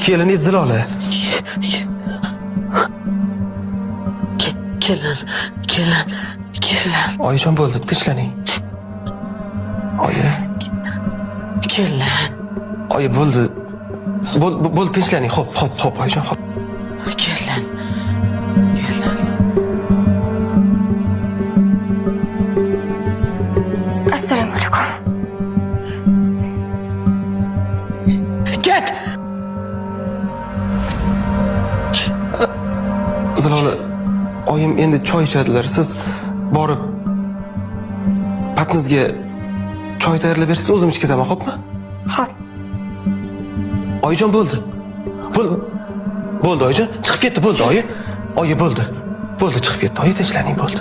kelini Zilola. Kelin. Oyijon bo'ldi, tinchlaning. Oyi. Kelin. Oyi bo'ldi. Bo'ldi, tinchlaning. Xo'p, oyijon, xo'p. Kelin. Assalomu alaykum. Ket! Zilola, oyim endi choy ichadilar. Siz borib patnizga choy tayyorlab bersangiz, o'zim ichkizaman, xo'pmi? Xo'p. Oyijon bo'ldi. Bo'ldi oyijon, chiqib ketdi, bo'ldi oyi. Oyi bo'ldi. Bo'ldi, chiqib ketdi. Oyi, tinchlaning, bo'ldi.